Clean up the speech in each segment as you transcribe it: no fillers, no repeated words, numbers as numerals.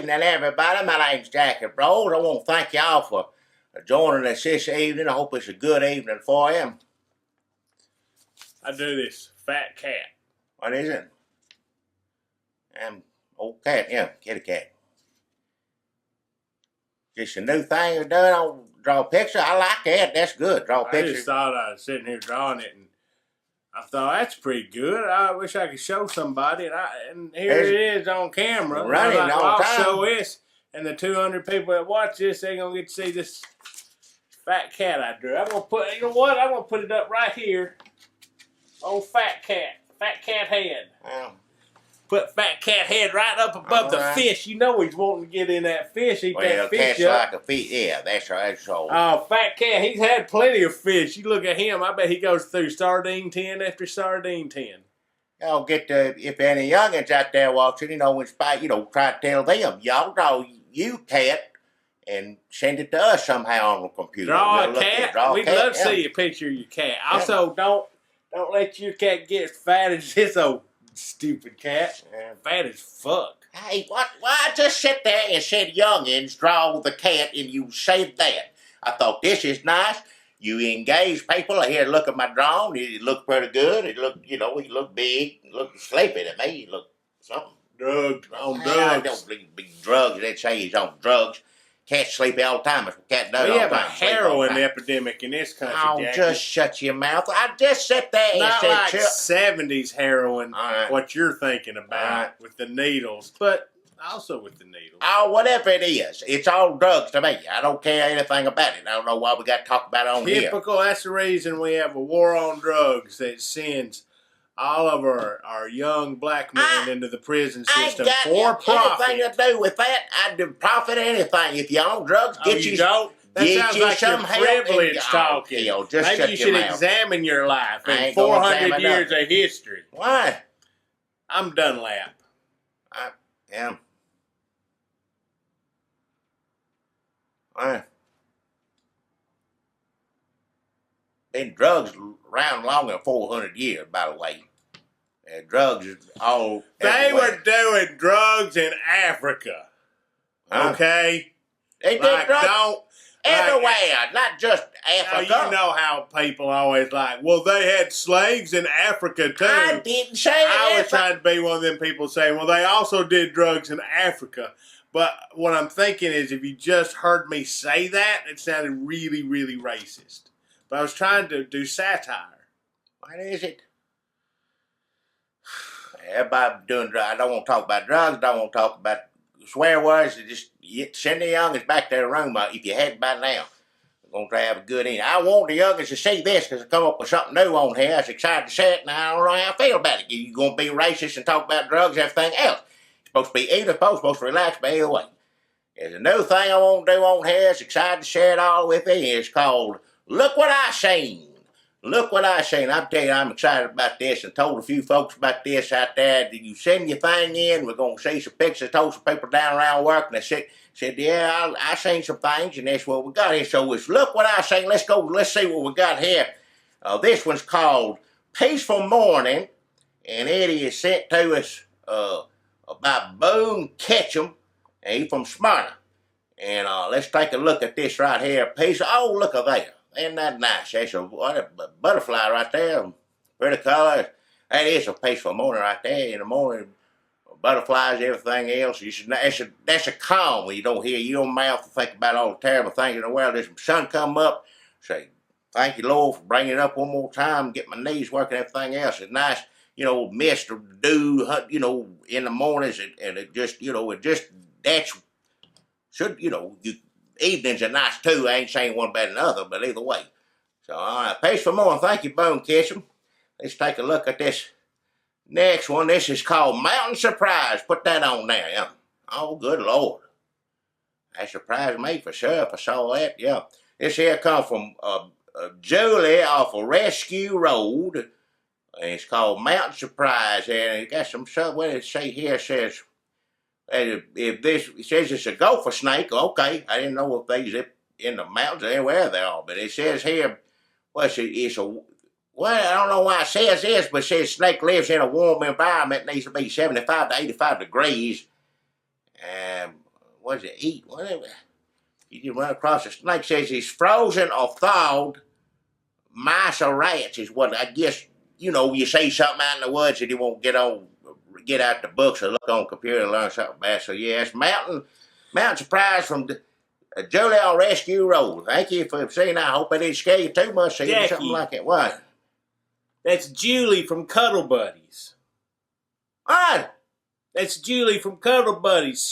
evening, everybody. My name's Jackie Rose. I want to thank y'all for joining us this evening. I hope it's a good evening for you. I do this fat cat. What is it? Old cat, yeah, kitty cat. Just a new thing you're doing on draw a picture. I like that. That's good. Draw a picture. I just thought I was sitting here drawing it, and I thought that's pretty good. I wish I could show somebody, and here it is on camera. Running all the time. I'll show this, and the 200 people that watch this, they're gonna get to see this fat cat I drew. I'm gonna put, you know what? I'm gonna put it up right here. Old fat cat head. Put fat cat head right up above the fish. You know he's wanting to get in that fish. Eat that fish up. Like a fish. Yeah, that's right. That's all. Oh, fat cat. He's had plenty of fish. You look at him. I bet he goes through sardine tin after sardine tin. Y'all get if any youngins out there watching, try to tell them, y'all draw you cat and send it to us somehow on the computer. Draw a cat. We'd love to see a picture of your cat. Also, don't let your cat get as fat as this old stupid cat. Fat as fuck. Hey, why just sit there and said youngins draw the cat and you say that? I thought this is nice. You engage people. Here, look at my drawing. It looked pretty good. It looked, he looked big. He looked sleepy to me. He looked something. Drugs. On drugs. I don't believe drugs. They'd say he's on drugs. Cats sleepy all the time. That's what cat does all the time. We have a heroin epidemic in this country, Jackie. Just shut your mouth. I just sat there and not said... Not like 70s heroin, what you're thinking about with the needles, but also with the needles. Oh, whatever it is. It's all drugs to me. I don't care anything about it. I don't know why we got to talk about it on here. Typical. That's the reason we have a war on drugs that sends all of our young black men into the prison system for profit. Anything to do with that. I do profit anything. If you're on drugs, get you. Don't? That sounds like some you're privileged talking. Maybe you should examine your life in 400 years of history. Why? I'm Dunlap. I am. Why? Been drugs around longer than 400 years, by the way. Drugs is all They everywhere. were doing drugs in Africa. Okay? They did drugs everywhere, not just Africa. Now, you know how people always well, they had slaves in Africa, too. I didn't say that. I was trying to be one of them people saying, well, they also did drugs in Africa. But what I'm thinking is if you just heard me say that, it sounded really, really racist. But I was trying to do satire. What is it? Everybody doing drugs. I don't want to talk about drugs. I don't want to talk about swear words. Just send the youngins back to the room if you hadn't by now. We're going to try to have a good evening. I want the youngins to see this because I come up with something new on here. I was excited to say it, and I don't know how I feel about it. You're going to be racist and talk about drugs and everything else. It's supposed to be either supposed to relax, but either way. There's a new thing I want to do on here. It's excited to share it all with you. It's called Look What I Seen. Look what I seen. I'm telling you, I'm excited about this and told a few folks about this out there. Did you send your thing in? We're going to see some pictures. Told some people down around work, and they said yeah, I seen some things, and that's what we got here. So it's Look What I Seen. Let's see what we got here. This one's called Peaceful Morning, and it is sent to us by Boone Ketchum, and he's from Smyrna. And let's take a look at this right here. Oh, look at there. Isn't that nice? That's a butterfly right there. Pretty color. That is a peaceful morning right there. In the morning, butterflies, everything else. That's a calm when you don't hear your mouth to think about all the terrible things in the world. There's some sun come up. Say, thank you, Lord, for bringing it up one more time. Get my knees working, everything else. It's nice, mist or dew, in the mornings. And it just, evenings are nice too. I ain't saying one better than another, but either way. So, all right, peaceful morning. Thank you, Boone Ketchum. Let's take a look at this next one. This is called Mountain Surprise. Put that on there, yeah. Oh, good Lord. That surprised me for sure if I saw that, yeah. This here comes from Julie off of Rescue Road. And it's called Mountain Surprise. And it got some stuff. What does it say here? It says... it says it's a gopher snake, okay. I didn't know if they zip in the mountains or anywhere they are, but it says here, I don't know why it says this, but it says snake lives in a warm environment, needs to be 75 to 85 degrees. what does it eat? Whatever. You run across a snake. Says it's frozen or thawed mice or rats is what I guess. You see something out in the woods and you won't get out the books or look on the computer and learn something about. So yes, mountain surprise from Julie on Rescue Road. Thank you for seeing. I hope I didn't scare you too much. Seeing something like that. What? That's Julie from Cuddle Buddies. What? That's Julie from Cuddle Buddies.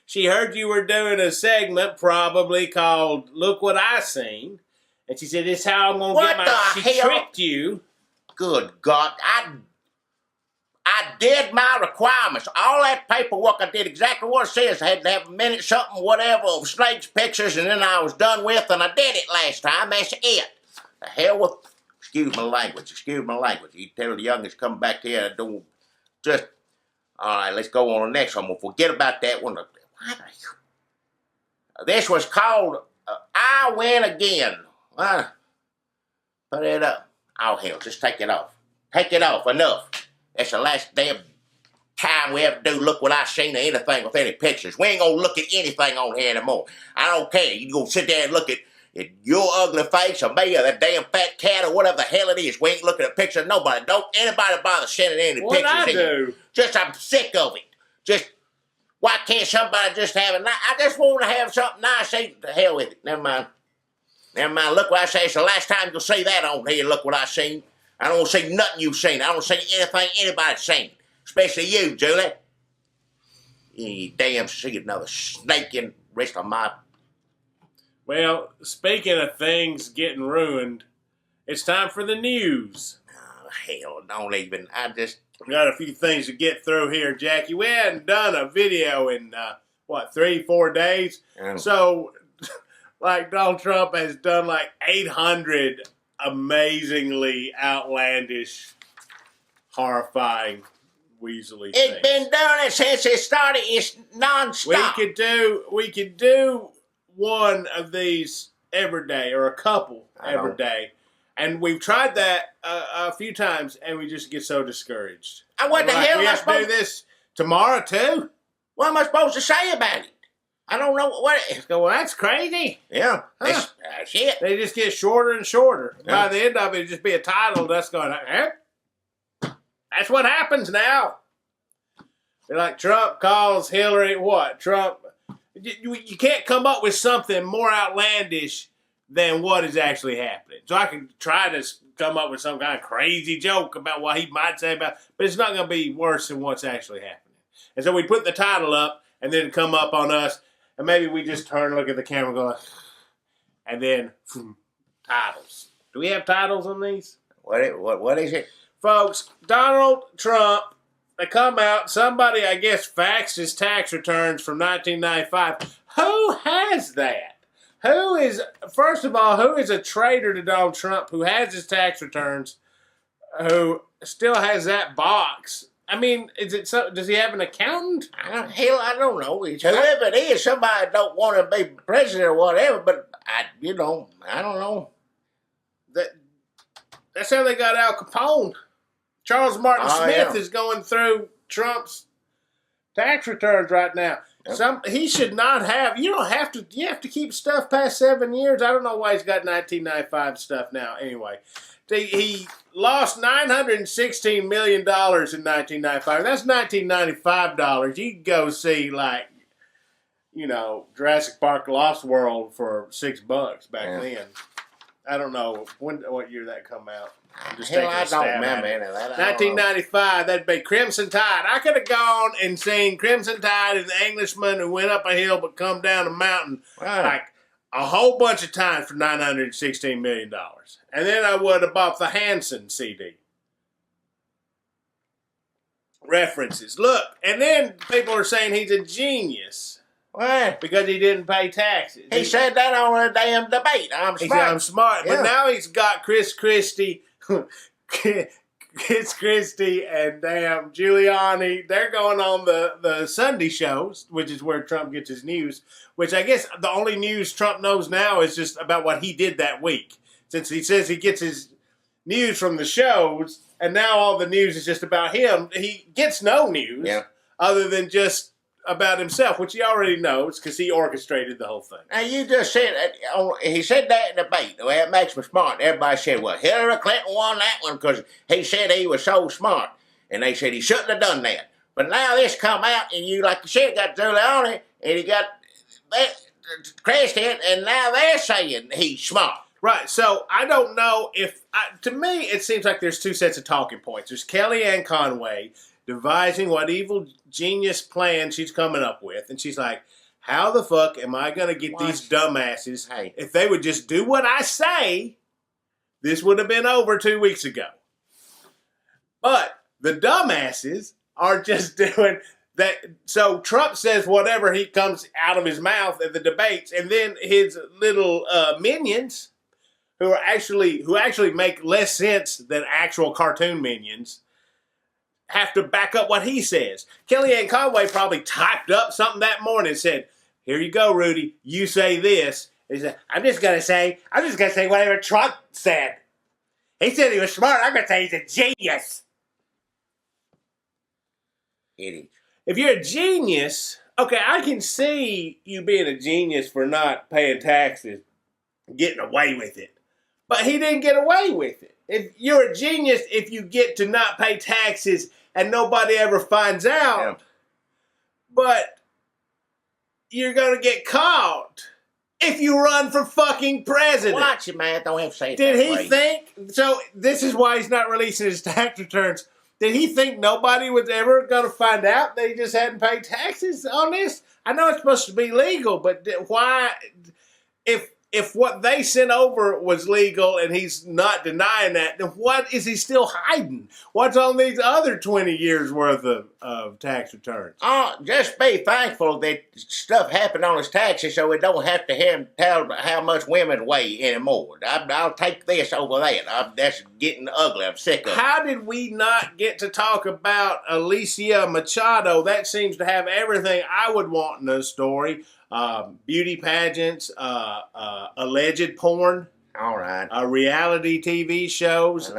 She heard you were doing a segment probably called "Look What I Seen," and she said, "This is how I'm gonna get my." She tricked you. Good God! I did my requirements. All that paperwork, I did exactly what it says. I had to have a minute, something, whatever, of snakes pictures, and then I was done with, and I did it last time. That's it. The hell with. Excuse my language. You tell the youngest come back here. Don't just. All right, let's go on to the next one. We'll forget about that one. This was called I Win Again. Put it up. Oh, hell, just take it off. Take it off. Enough. That's the last damn time we ever do Look What I Seen or anything with any pictures. We ain't gonna look at anything on here anymore. I don't care. You gonna sit there and look at your ugly face or me or that damn fat cat or whatever the hell it is. We ain't looking at pictures of nobody. Don't anybody bother sending any pictures. What I do? I'm sick of it. Just, why can't somebody just have a nice, I just want to have something nice. The hell with it. Never mind. Look what I say. It's the last time you'll see that on here. Look what I seen. I don't want to see nothing you've seen. I don't want to see anything anybody's seen. Especially you, Julie. You damn see another snake in the rest of my... Well, speaking of things getting ruined, it's time for the news. Oh, hell, don't even. I just... Got a few things to get through here, Jackie. We hadn't done a video in, 3-4 days? So... Like Donald Trump has done like 800 amazingly outlandish, horrifying, weaselly things. It's been doing it since it started. It's nonstop. We could do one of these every day or a couple every day. And we've tried that a few times and we just get so discouraged. What the hell am I supposed to do this tomorrow too? What am I supposed to say about it? I don't know what it is. Well, that's crazy. Yeah. Huh. That's it. They just get shorter and shorter. Yeah. By the end of it, it'd just be a title that's going, that's what happens now. They're like, Trump calls Hillary what? Trump. You can't come up with something more outlandish than what is actually happening. So I can try to come up with some kind of crazy joke about what he might say about, but it's not going to be worse than what's actually happening. And so we put the title up and then come up on us. And maybe we just turn and look at the camera and go, and then, titles. Do we have titles on these? What is it? Folks, Donald Trump, they come out, somebody, I guess, faxed his tax returns from 1995. Who has that? First of all, who is a traitor to Donald Trump who has his tax returns, who still has that box? I mean, does he have an accountant? I don't know. It's whoever it is, somebody don't want to be president or whatever, but I don't know. That's how they got Al Capone. Charles Martin Smith is going through Trump's tax returns right now. Yep. He should not have. You have to keep stuff past 7 years. I don't know why he's got 1995 stuff now. Anyway, he lost $916 million in 1995. That's $1995. You can go see Jurassic Park: Lost World for $6 back then. I don't know what year that come out. I don't remember any of that. 1995, that'd be Crimson Tide. I could have gone and seen Crimson Tide and the Englishman who went up a hill but come down a mountain like a whole bunch of times for $916 million. And then I would have bought the Hanson CD. References. Look, and then people are saying he's a genius. What? Because he didn't pay taxes. He said that on a damn debate. I'm smart. He said, I'm smart. Yeah. But now he's got Chris Christie and damn Giuliani. They're going on the Sunday shows, which is where Trump gets his news, which I guess the only news Trump knows now is just about what he did that week. Since he says he gets his news from the shows, and now all the news is just about him. He gets no news other than just about himself, which he already knows because he orchestrated the whole thing. Now, you just said he said that in the debate. Well, it makes me smart. Everybody said, well, Hillary Clinton won that one because he said he was so smart. And they said he shouldn't have done that. But now this come out, and you, like you said, got Giuliani, and he got that Christian, and now they're saying he's smart. Right, so I don't know if, to me, it seems like there's two sets of talking points. There's Kellyanne Conway devising what evil genius plan she's coming up with, and she's like, how the fuck am I going to get these dumbasses, if they would just do what I say, this would have been over 2 weeks ago. But the dumbasses are just doing that. So Trump says whatever he comes out of his mouth at the debates, and then his little minions, who actually make less sense than actual cartoon minions, have to back up what he says. Kellyanne Conway probably typed up something that morning and said, "Here you go, Rudy. You say this." He said, I'm just gonna say whatever Trump said. He said he was smart. I'm gonna say he's a genius. Idiot. If you're a genius, okay, I can see you being a genius for not paying taxes, getting away with it. But he didn't get away with it. If you're a genius, if you get to not pay taxes and nobody ever finds out, but you're going to get caught if you run for fucking president. Watch it, man. Don't have to say it Did that he way. think, so this is why he's not releasing his tax returns. Did he think nobody was ever going to find out that he just hadn't paid taxes on this? I know it's supposed to be legal, but why, if what they sent over was legal and he's not denying that, then what is he still hiding? What's on these other 20 years worth of tax returns? Just be thankful that stuff happened on his taxes so we don't have to hear him tell how much women weigh anymore. I'll take this over that. That's getting ugly. I'm sick of it. How did we not get to talk about Alicia Machado? That seems to have everything I would want in a story. Beauty pageants, alleged porn. All right. Reality TV shows.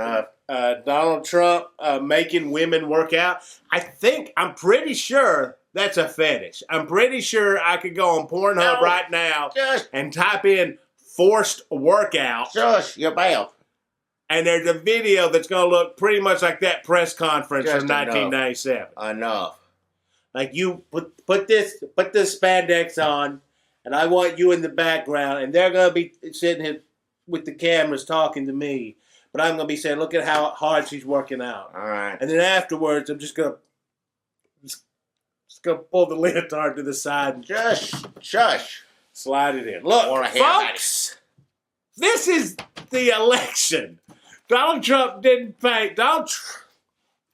Donald Trump making women work out. I'm pretty sure that's a fetish. I'm pretty sure I could go on Pornhub right now and type in forced workout. Shush your mouth. And there's a video that's going to look pretty much like that press conference from 1997. Enough. Like, you put this spandex on, and I want you in the background, and they're going to be sitting here with the cameras talking to me, but I'm going to be saying, look at how hard she's working out. All right. And then afterwards, I'm just going to pull the leotard to the side and just shush. Slide it in. Look, folks, this is the election. Donald Trump didn't pay.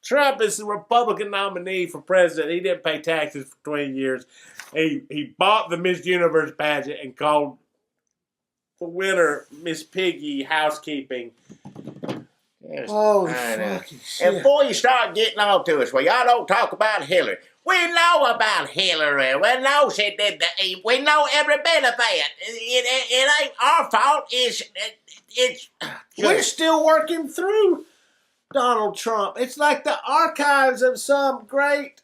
Trump is the Republican nominee for president. He didn't pay taxes for 20 years. He bought the Miss Universe pageant and called the winner Miss Piggy Housekeeping. Yes, oh, fucking shit. And before you start getting on to us, well, y'all don't talk about Hillary. We know about Hillary. We know she did that. We know every bit of that. It ain't our fault. We're still working through Donald Trump. It's like the archives of some great.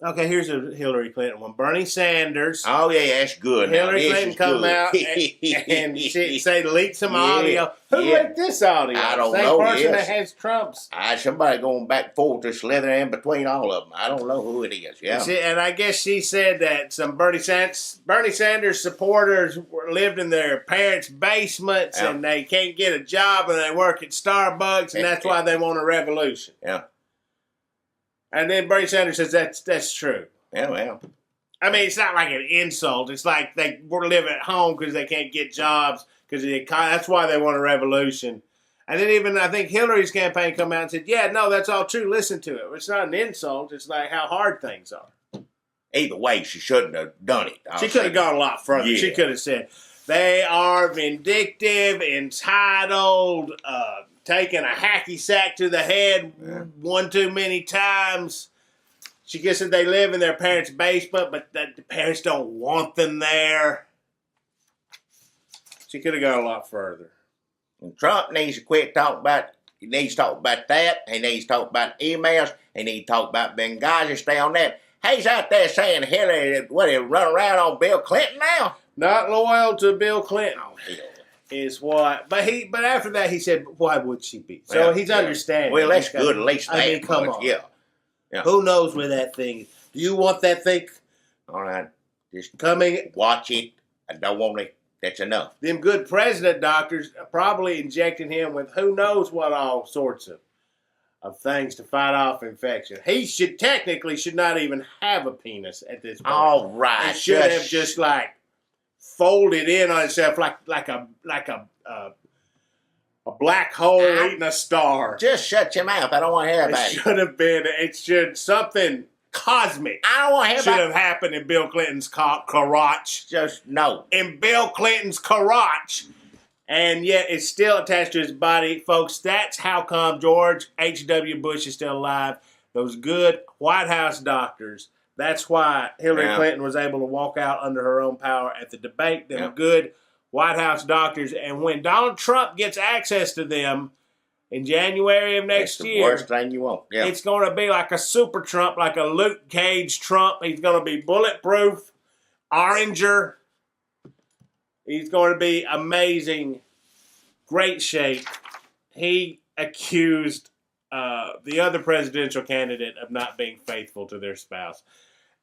Okay, here's a Hillary Clinton one. Bernie Sanders. Oh, yeah, that's good. Hillary Clinton come out and say leak some audio. Who leaked this audio? I don't Same know. person that has Trump's. Somebody going back and forth to slither in between all of them. I don't know who it is. Yeah. And I guess she said that some Bernie Sanders supporters lived in their parents' basements and they can't get a job and they work at Starbucks and that's why they want a revolution. Yeah. And then Bernie Sanders says that's true. Yeah, well. I mean, it's not like an insult. It's like they were living at home because they can't get jobs because of the economy. That's why they want a revolution. And then even I think Hillary's campaign come out and said, yeah, no, that's all true. Listen to it. It's not an insult. It's like how hard things are. Either way, she shouldn't have done it. She could have gone a lot further. Yeah. She could have said, they are vindictive, entitled, taking a hacky sack to the head one too many times. She just said they live in their parents' basement, but that the parents don't want them there. She could have gone a lot further. And Trump needs to quit talking about He needs to talk about that. He needs to talk about emails. He needs to talk about Benghazi. Stay on that. He's out there saying Hillary, what, he'll run around on Bill Clinton now? Not loyal to Bill Clinton. Oh, hell. Is what, but after that he said, why would she be? So Well, he's yeah. understanding. Well, that's good. At least that. I mean, come on. Yeah. Who knows where that thing is? Do you want that thing All right. Just coming? watch it. I don't want it. That's enough. Them good president doctors are probably injecting him with who knows what all sorts of things to fight off infection. He should not even have a penis at this point. All right. He should have just like folded in on itself like a black hole eating a star. Just shut your mouth. I don't want to hear about it. Should have been. It should something cosmic. I don't want to hear Should about have happened in Bill Clinton's crotch. Just no. In Bill Clinton's crotch. And yet it's still attached to his body. Folks, that's how come George H.W. Bush is still alive. Those good White House doctors. That's why Hillary Clinton was able to walk out under her own power at the debate. Them good White House doctors. And when Donald Trump gets access to them in January of next year, worst thing you want. Yeah. it's going to be like a super Trump, like a Luke Cage Trump. He's going to be bulletproof, oranger. He's going to be amazing, great shape. He accused the other presidential candidate of not being faithful to their spouse.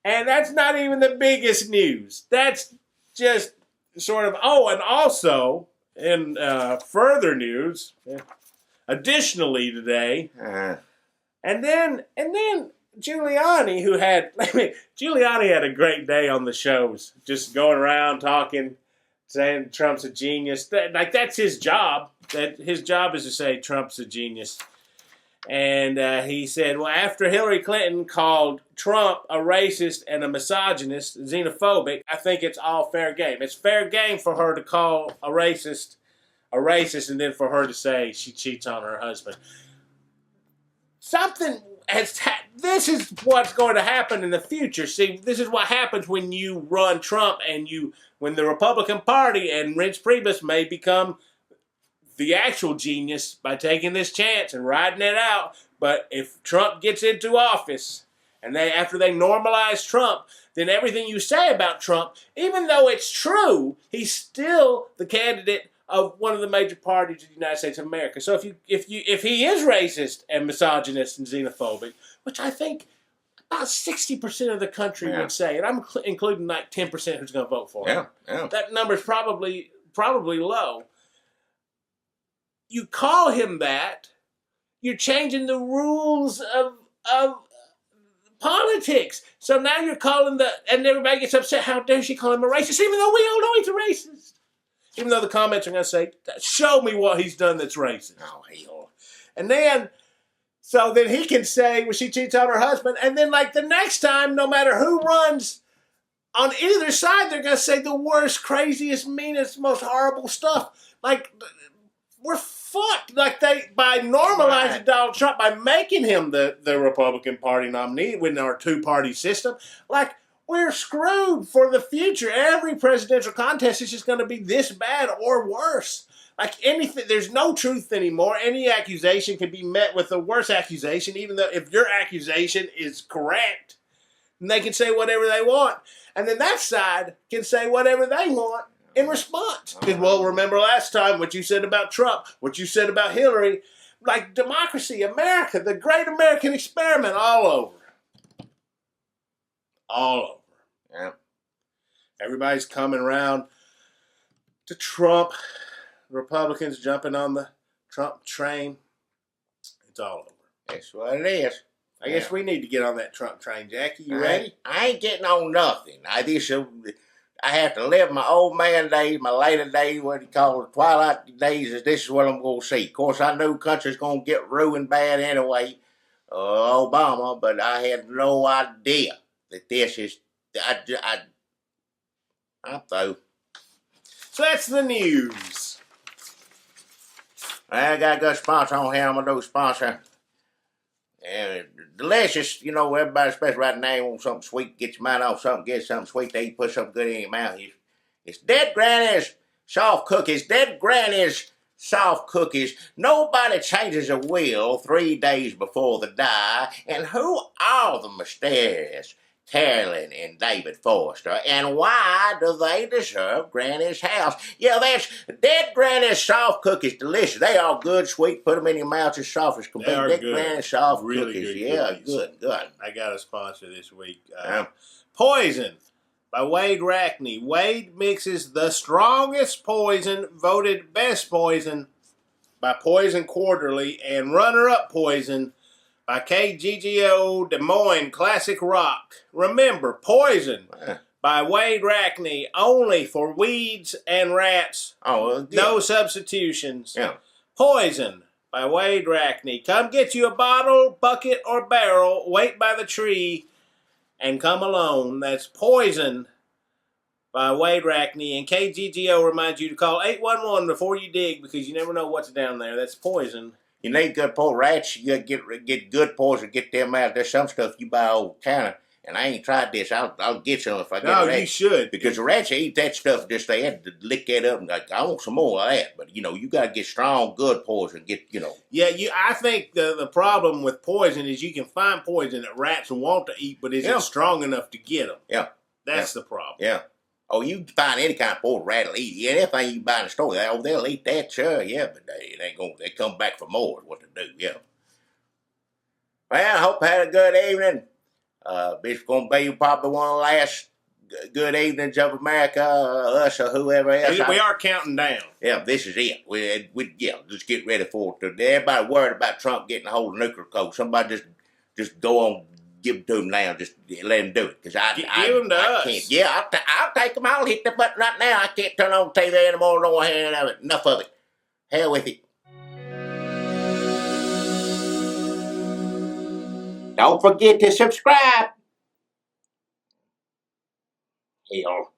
And that's not even the biggest news. That's just sort of, and also in further news, additionally today, and then Giuliani, Giuliani had a great day on the shows, just going around talking, saying Trump's a genius. That's his job. That his job is to say Trump's a genius. And he said, well, after Hillary Clinton called Trump a racist and a misogynist, xenophobic, I think it's all fair game. It's fair game for her to call a racist, and then for her to say she cheats on her husband. This is what's going to happen in the future. See, this is what happens when you run Trump when the Republican Party and Reince Priebus may become the actual genius by taking this chance and riding it out. But if Trump gets into office and after they normalize Trump, then everything you say about Trump, even though it's true, he's still the candidate of one of the major parties of the United States of America. So if he is racist and misogynist and xenophobic, which I think about 60% of the country would say, and I'm including like 10% who's going to vote for him. That number's probably low. You call him that, you're changing the rules of politics. So now you're calling and everybody gets upset, how dare she call him a racist, even though we all know he's a racist. Even though the comments are going to say, show me what he's done that's racist. Oh, hell. And then he can say, well, she cheats on her husband. And then like the next time, no matter who runs on either side, they're going to say the worst, craziest, meanest, most horrible stuff. Like, we're fucked. Like by normalizing Donald Trump, by making him the Republican Party nominee within our two-party system, like we're screwed for the future. Every presidential contest is just going to be this bad or worse. Like anything, there's no truth anymore. Any accusation can be met with a worse accusation, even though if your accusation is correct, then they can say whatever they want. And then that side can say whatever they want in response. Because, well, remember last time what you said about Trump, what you said about Hillary, like democracy, America, the great American experiment, all over. All over. Yeah. Everybody's coming around to Trump. Republicans jumping on the Trump train. It's all over. That's what it is. I guess we need to get on that Trump train, Jackie. You ready? I ain't getting on nothing. I have to live my old man days, my later days, what you call the twilight days. This is what I'm going to see. Of course, I knew country's going to get ruined bad anyway, Obama, but I had no idea that this is. I'm through. So that's the news. I got a good sponsor on here. I'm going to do sponsor. Delicious, everybody, especially right now, want something sweet, get your mind off something, get something sweet to eat, put something good in your mouth. It's Dead Granny's soft cookies, Dead Granny's soft cookies. Nobody changes a will 3 days before the die. And who are the mysterious Carolyn and David Forster, and why do they deserve Granny's house? Yeah, that's dead Granny's soft cookies, delicious. They are good, sweet. Put them in your mouth as soft as can be. Dead Granny's soft really cookies. Good yeah, cookies. good. I got a sponsor this week. Poison by Wade Rackney. Wade mixes the strongest poison, voted best poison by Poison Quarterly, and runner-up poison by KGGO Des Moines Classic Rock. Remember, Poison by Wade Rackney, only for weeds and rats. No substitutions. Yeah. Poison by Wade Rackney. Come get you a bottle, bucket, or barrel. Wait by the tree and come alone. That's Poison by Wade Rackney. And KGGO reminds you to call 811 before you dig, because you never know what's down there. That's Poison. You need good poison. Rats, you gotta get good poison, get them out. There's some stuff you buy over the counter, and I ain't tried this. I'll get some if I get a rat. No, you should. Because the rats eat that stuff, just they had to lick that up and like, I want some more of that. But, you gotta get strong, good poison. Yeah, I think the problem with poison is you can find poison that rats want to eat, but is it strong enough to get them? Yeah. That's the problem. Yeah. Oh, you can find any kind of poison rat will eat. Yeah, anything you buy in the store, they'll eat that, sure, yeah, but they come back for more is what they do, yeah. Well, I hope you had a good evening. This is going to be probably one of the last good evenings of America, us or whoever else. We are counting down. Yeah, this is it. We just get ready for it. Everybody worried about Trump getting a hold of nuclear code. Somebody just go on. Give them to him now. Just let him do it. Because I them to us. Can't. Yeah, I'll take them. I'll hit the button right now. I can't turn on TV anymore. Don't want to hear it. Enough of it. Hell with it. Don't forget to subscribe. Hell.